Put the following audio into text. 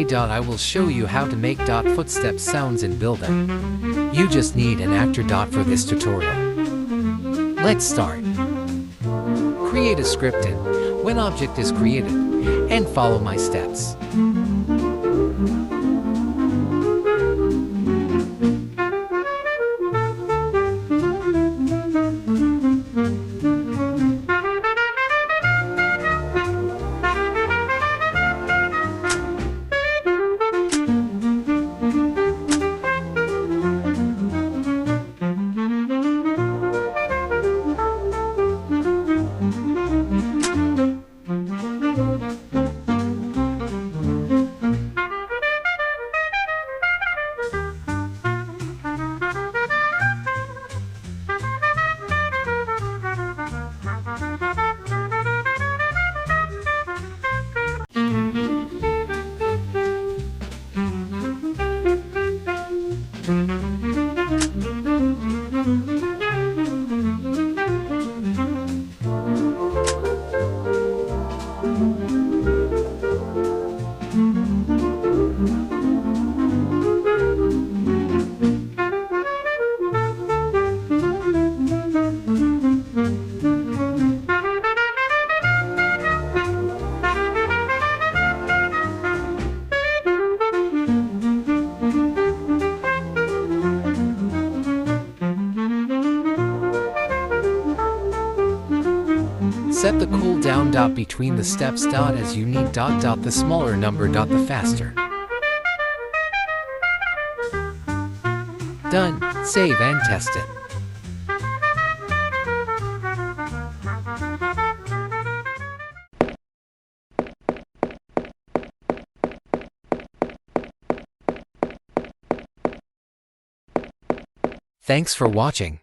Today I will show you how to make footstep sounds in Builda. You just need an actor for this tutorial. Let's start. Create a script in when object is created and follow my steps. Set the cooldown between the steps as you need the smaller number the faster. Done. Save and test it. Thanks for watching.